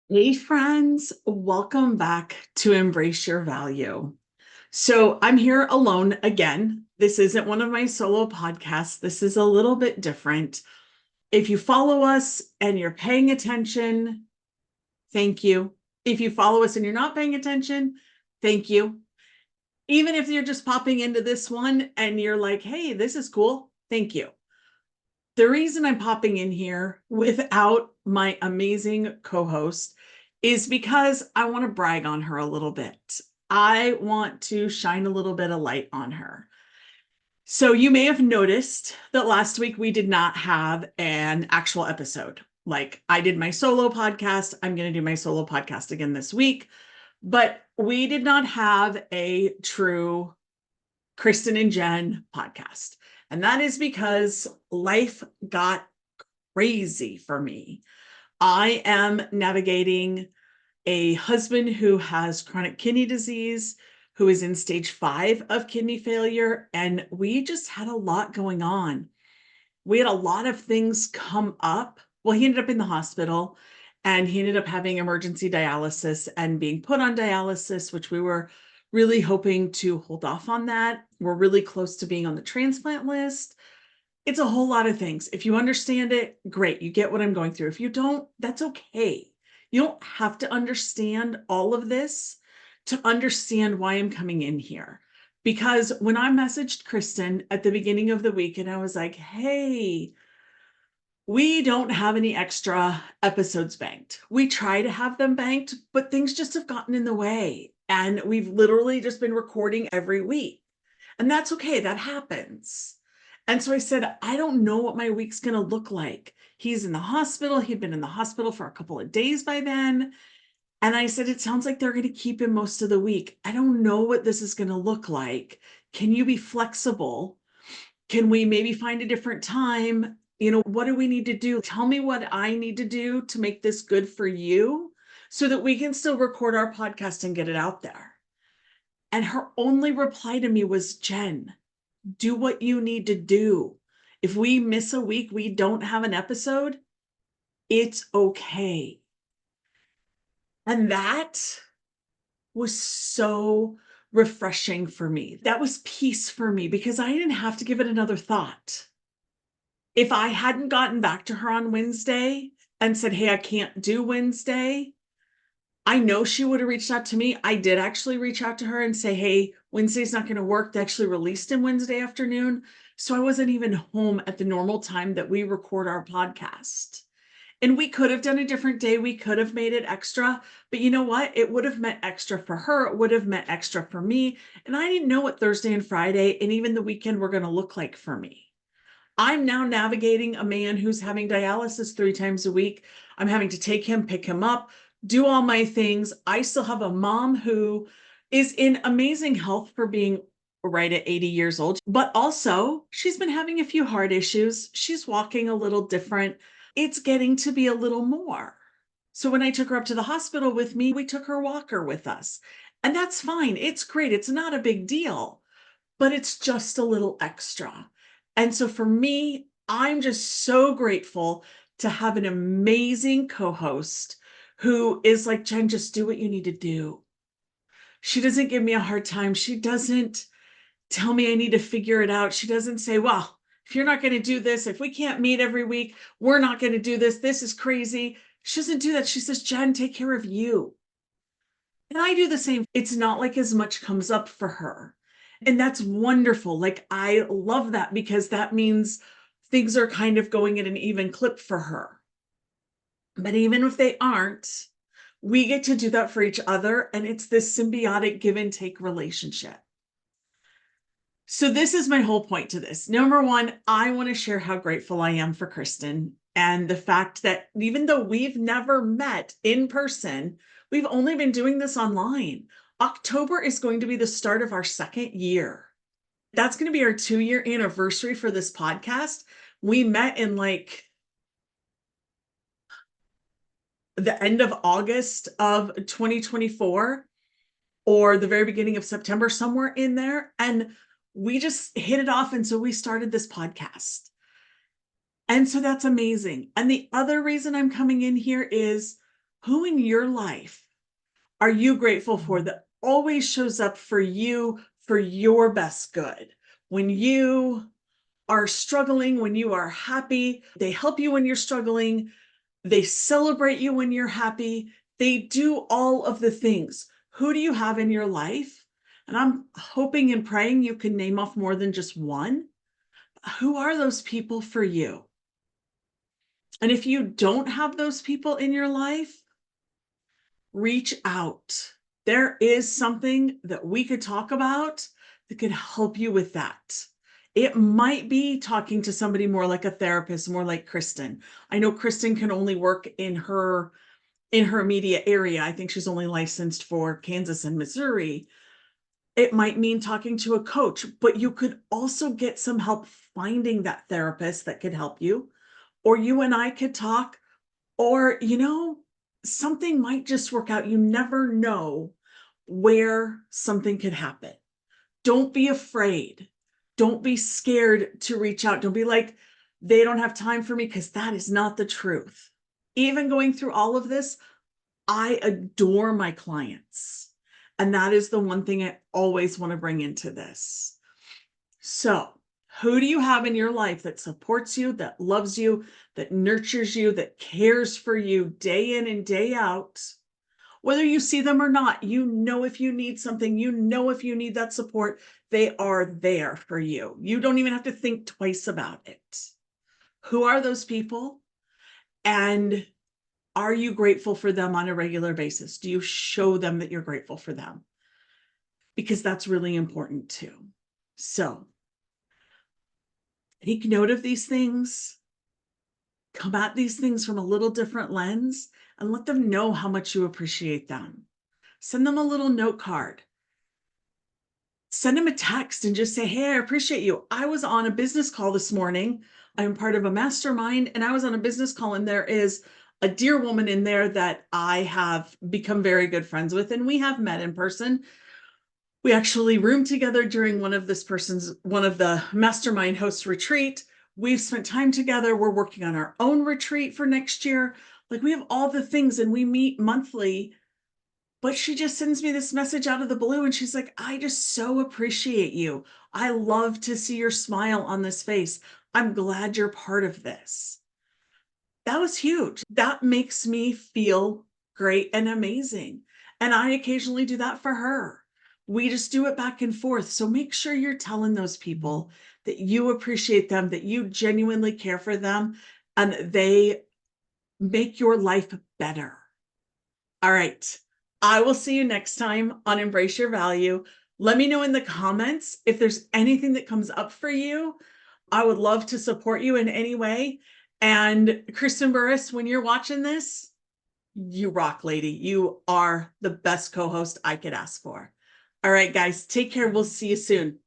Hey, friends, welcome back to Embrace Your Value. So, I'm here alone again. This isn't one of my solo podcasts. This is a little bit different. If you follow us and you're paying attention, thank you. If you follow us and you're not paying attention, thank you. Even if you're just popping into this one and you're like, hey, this is cool, thank you. The reason I'm popping in here without my amazing co host is because I want to brag on her a little bit. I want to shine a little bit of light on her. So, you may have noticed that last week we did not have an actual episode. Like, I did my solo podcast. I'm going to do my solo podcast again this week, but we did not have a true Kristen and Jen podcast. And that is because life got crazy for me. I am navigating a husband who has chronic kidney disease, who is in stage 5 of kidney failure. And we just had a lot going on. We had a lot of things come up. Well, he ended up in the hospital and he ended up having emergency dialysis and being put on dialysis, which we were really hoping to hold off on that. We're really close to being on the transplant list. It's a whole lot of things. If you understand it, great. You get what I'm going through. If you don't, that's okay. You don't have to understand all of this to understand why I'm coming in here. Because when I messaged Kristen at the beginning of the week and I was like, hey, we don't have any extra episodes banked. We try to have them banked, but things just have gotten in the way. And we've literally just been recording every week. And that's okay. That happens. And so I said, I don't know what my week's going to look like. He's in the hospital. He'd been in the hospital for a couple of days by then. And I said, it sounds like they're going to keep him most of the week. I don't know what this is going to look like. Can you be flexible? Can we maybe find a different time? What do we need to do? Tell me what I need to do to make this good for you so that we can still record our podcast and get it out there. And her only reply to me was, Jen, do what you need to do. If we miss a week, we don't have an episode, it's okay. And that was so refreshing for me. That was peace for me because I didn't have to give it another thought. If I hadn't gotten back to her on Wednesday and said, hey, I can't do Wednesday, I know she would have reached out to me. I did actually reach out to her and say, hey, Wednesday's not going to work. They actually released him Wednesday afternoon. So I wasn't even home at the normal time that we record our podcast. And we could have done a different day. We could have made it extra. But you know what? It would have meant extra for her. It would have meant extra for me. And I didn't know what Thursday and Friday and even the weekend were going to look like for me. I'm now navigating a man who's having dialysis 3 times a week. I'm having to take him, pick him up, do all my things. I still have a mom who is in amazing health for being right at 80 years old, but also she's been having a few heart issues. She's walking a little different. It's getting to be a little more. So when I took her up to the hospital with me, we took her walker with us. And that's fine. It's great. It's not a big deal, but it's just a little extra. And so for me, I'm just so grateful to have an amazing co-host who is like, Jen, just do what you need to do. She doesn't give me a hard time. She doesn't tell me I need to figure it out. She doesn't say, well, if you're not going to do this, if we can't meet every week, we're not going to do this. This is crazy. She doesn't do that. She says, Jen, take care of you. And I do the same. It's not like as much comes up for her. And that's wonderful. Like, I love that because that means things are kind of going at an even clip for her. But even if they aren't, we get to do that for each other. And it's this symbiotic give and take relationship. So, this is my whole point to this. Number one, I want to share how grateful I am for Kristen and the fact that even though we've never met in person, we've only been doing this online. October is going to be the start of our 2nd year. That's going to be our 2-year anniversary for this podcast. We met in like the end of August of 2024 or the very beginning of September, somewhere in there. And we just hit it off. And so we started this podcast. And so that's amazing. And the other reason I'm coming in here is Who in your life are you grateful for that always shows up for you for your best good? When you are struggling, when you are happy, they help you when you're struggling, they celebrate you when you're happy, they do all of the things. Who do you have in your life? And I'm hoping and praying you can name off more than just one. Who are those people for you? And if you don't have those people in your life, reach out. There is something that we could talk about that could help you with that. It might be talking to somebody more like a therapist, more like Kristen. I know Kristen can only work in her immediate area. I think she's only licensed for Kansas and Missouri. It might mean talking to a coach, but you could also get some help finding that therapist that could help you. Or you and I could talk, or, something might just work out. You never know where something could happen. Don't be afraid. Don't be scared to reach out. Don't be like, they don't have time for me, because that is not the truth. Even going through all of this, I adore my clients. And that is the one thing I always want to bring into this. So, who do you have in your life that supports you, that loves you, that nurtures you, that cares for you day in and day out? Whether you see them or not, if you need something, if you need that support, they are there for you. You don't even have to think twice about it. Who are those people? And are you grateful for them on a regular basis? Do you show them that you're grateful for them? Because that's really important too. So, take note of these things, come at these things from a little different lens, and let them know how much you appreciate them. Send them a little note card. Send them a text and just say, hey, I appreciate you. I was on a business call this morning. I'm part of a mastermind, and I was on a business call, and there is a dear woman in there that I have become very good friends with, and we have met in person. We actually roomed together during one of the mastermind hosts retreat. We've spent time together. We're working on our own retreat for next year. Like, we have all the things, and we meet monthly. But she just sends me this message out of the blue, and she's like, I just so appreciate you. I love to see your smile on this face. I'm glad you're part of this. That was huge. That makes me feel great and amazing. And I occasionally do that for her. We just do it back and forth. So make sure you're telling those people that you appreciate them, that you genuinely care for them, and they make your life better. All right. I will see you next time on Embrace Your Value. Let me know in the comments if there's anything that comes up for you. I would love to support you in any way. And Kristen Burris, when you're watching this, you rock, lady. You are the best co-host I could ask for. All right, guys, take care. We'll see you soon.